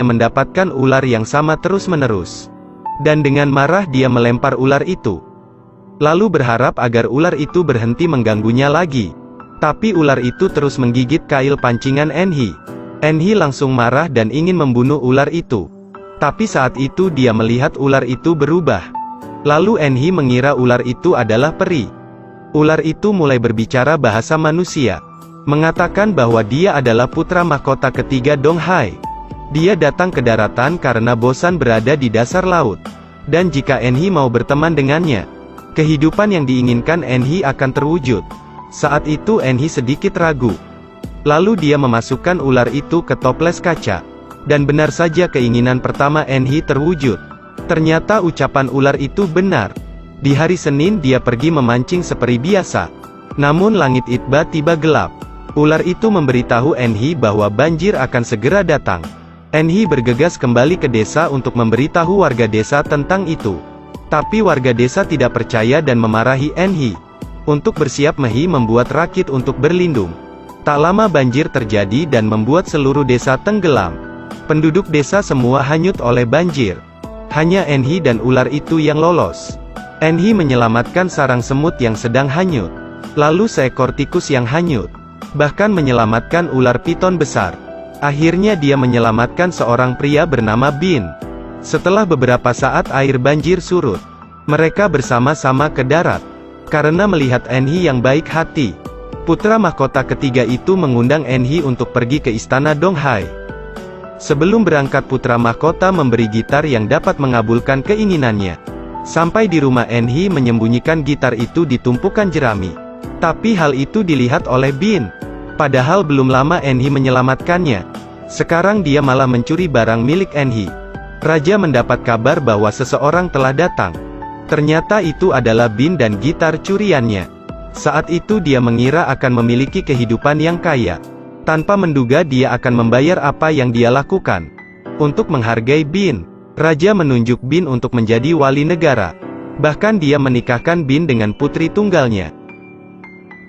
mendapatkan ular yang sama terus-menerus. Dan dengan marah dia melempar ular itu. Lalu berharap agar ular itu berhenti mengganggunya lagi. Tapi ular itu terus menggigit kail pancingan Enhi. Enhi langsung marah dan ingin membunuh ular itu. Tapi saat itu dia melihat ular itu berubah. Lalu Enhi mengira ular itu adalah peri. Ular itu mulai berbicara bahasa manusia. Mengatakan bahwa dia adalah putra mahkota ketiga Dong Hai. Dia datang ke daratan karena bosan berada di dasar laut. Dan jika Enhi mau berteman dengannya, kehidupan yang diinginkan Enhi akan terwujud. Saat itu Enhi sedikit ragu. Lalu dia memasukkan ular itu ke toples kaca. Dan benar saja keinginan pertama Enhi terwujud. Ternyata ucapan ular itu benar. Di hari Senin dia pergi memancing seperti biasa. Namun langit tiba-tiba gelap. Ular itu memberitahu Enhi bahwa banjir akan segera datang. Enhi bergegas kembali ke desa untuk memberitahu warga desa tentang itu. Tapi warga desa tidak percaya dan memarahi Enhi. Untuk bersiap Enhi membuat rakit untuk berlindung. Tak lama banjir terjadi dan membuat seluruh desa tenggelam. Penduduk desa semua hanyut oleh banjir. Hanya Enhi dan ular itu yang lolos. Enhi menyelamatkan sarang semut yang sedang hanyut. Lalu seekor tikus yang hanyut. Bahkan menyelamatkan ular piton besar. Akhirnya dia menyelamatkan seorang pria bernama Bin. Setelah beberapa saat air banjir surut. Mereka bersama-sama ke darat. Karena melihat Enhi yang baik hati. Putra mahkota ketiga itu mengundang Enhi untuk pergi ke istana Dong Hai. Sebelum berangkat putra mahkota memberi gitar yang dapat mengabulkan keinginannya. Sampai di rumah Enhi menyembunyikan gitar itu di tumpukan jerami. Tapi hal itu dilihat oleh Bin. Padahal belum lama Enhi menyelamatkannya. Sekarang dia malah mencuri barang milik Enhi. Raja mendapat kabar bahwa seseorang telah datang. Ternyata itu adalah Bin dan gitar curiannya. Saat itu dia mengira akan memiliki kehidupan yang kaya. Tanpa menduga dia akan membayar apa yang dia lakukan. Untuk menghargai Bin, Raja menunjuk Bin untuk menjadi wali negara. Bahkan dia menikahkan Bin dengan putri tunggalnya.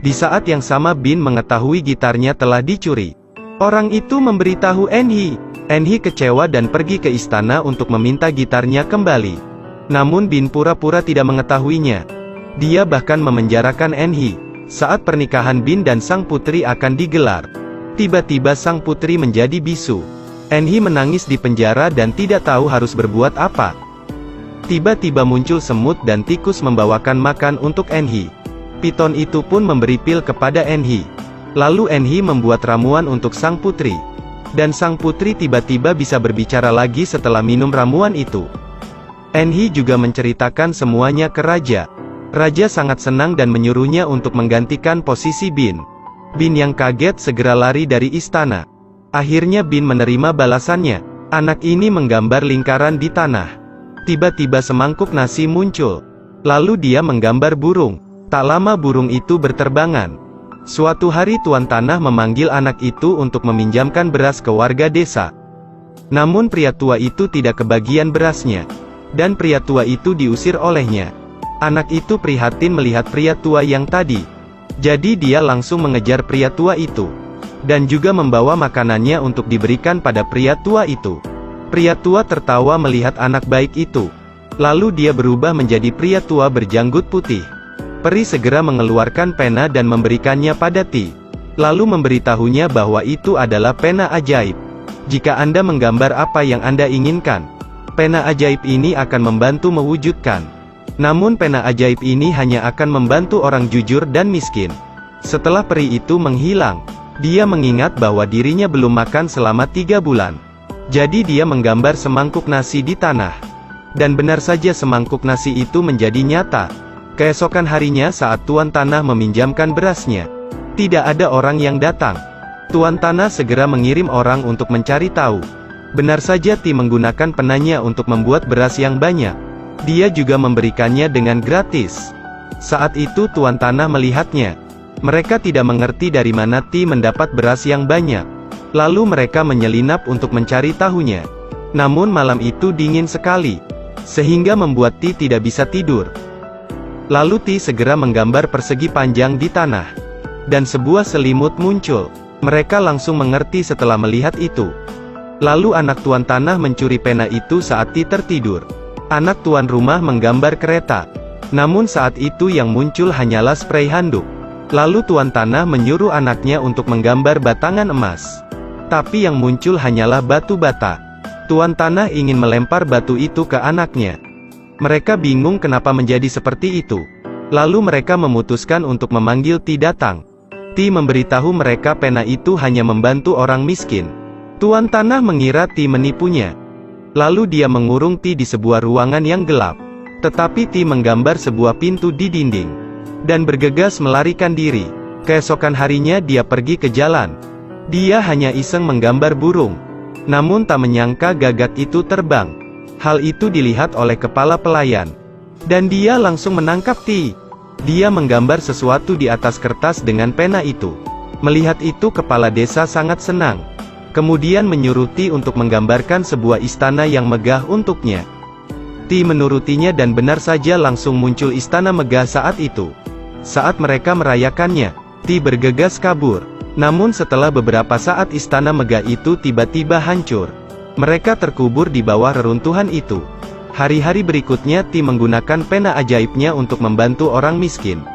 Di saat yang sama Bin mengetahui gitarnya telah dicuri. Orang itu memberitahu Enhi. Enhi kecewa dan pergi ke istana untuk meminta gitarnya kembali. Namun Bin pura-pura tidak mengetahuinya. Dia bahkan memenjarakan Enhi. Saat pernikahan Bin dan sang putri akan digelar. Tiba-tiba sang putri menjadi bisu. Enhi menangis di penjara dan tidak tahu harus berbuat apa. Tiba-tiba muncul semut dan tikus membawakan makan untuk Enhi. Piton itu pun memberi pil kepada Enhi. Lalu Enhi membuat ramuan untuk sang putri. Dan sang putri tiba-tiba bisa berbicara lagi setelah minum ramuan itu. Enhi juga menceritakan semuanya ke Raja. Raja sangat senang dan menyuruhnya untuk menggantikan posisi Bin. Bin yang kaget segera lari dari istana. Akhirnya Bin menerima balasannya. Anak ini menggambar lingkaran di tanah. Tiba-tiba semangkuk nasi muncul. Lalu dia menggambar burung. Tak lama burung itu berterbangan. Suatu hari Tuan Tanah memanggil anak itu untuk meminjamkan beras ke warga desa. Namun pria tua itu tidak kebagian berasnya. Dan pria tua itu diusir olehnya. Anak itu prihatin melihat pria tua yang tadi. Jadi dia langsung mengejar pria tua itu. Dan juga membawa makanannya untuk diberikan pada pria tua itu. Pria tua tertawa melihat anak baik itu. Lalu dia berubah menjadi pria tua berjanggut putih. Peri segera mengeluarkan pena dan memberikannya pada Ti. Lalu memberitahunya bahwa itu adalah pena ajaib. Jika Anda menggambar apa yang Anda inginkan, pena ajaib ini akan membantu mewujudkan. Namun pena ajaib ini hanya akan membantu orang jujur dan miskin. Setelah peri itu menghilang, dia mengingat bahwa dirinya belum makan selama 3 bulan. Jadi dia menggambar semangkuk nasi di tanah. Dan benar saja semangkuk nasi itu menjadi nyata. Keesokan harinya saat Tuan Tanah meminjamkan berasnya, tidak ada orang yang datang. Tuan Tanah segera mengirim orang untuk mencari tahu. Benar saja Ti menggunakan penanya untuk membuat beras yang banyak. Dia juga memberikannya dengan gratis. Saat itu Tuan Tanah melihatnya. Mereka tidak mengerti dari mana Ti mendapat beras yang banyak. Lalu mereka menyelinap untuk mencari tahunya. Namun malam itu dingin sekali. Sehingga membuat Ti tidak bisa tidur. Lalu Ti segera menggambar persegi panjang di tanah. Dan sebuah selimut muncul. Mereka langsung mengerti setelah melihat itu. Lalu anak tuan tanah mencuri pena itu saat Ti tertidur. Anak tuan rumah menggambar kereta. Namun saat itu yang muncul hanyalah spray handuk. Lalu tuan tanah menyuruh anaknya untuk menggambar batangan emas. Tapi yang muncul hanyalah batu bata. Tuan tanah ingin melempar batu itu ke anaknya. Mereka bingung kenapa menjadi seperti itu. Lalu mereka memutuskan untuk memanggil Ti datang. Ti memberitahu mereka pena itu hanya membantu orang miskin. Tuan tanah mengira Ti menipunya. Lalu dia mengurung Ti di sebuah ruangan yang gelap. Tetapi Ti menggambar sebuah pintu di dinding. Dan bergegas melarikan diri. Keesokan harinya dia pergi ke jalan. Dia hanya iseng menggambar burung. Namun tak menyangka gagak itu terbang. Hal itu dilihat oleh kepala pelayan. Dan dia langsung menangkap Ti. Dia menggambar sesuatu di atas kertas dengan pena itu. Melihat itu kepala desa sangat senang. Kemudian menyuruh Ti untuk menggambarkan sebuah istana yang megah untuknya. Ti menurutinya dan benar saja langsung muncul istana megah saat itu. Saat mereka merayakannya, Ti bergegas kabur. Namun setelah beberapa saat istana megah itu tiba-tiba hancur. Mereka terkubur di bawah reruntuhan itu. Hari-hari berikutnya Ti menggunakan pena ajaibnya untuk membantu orang miskin.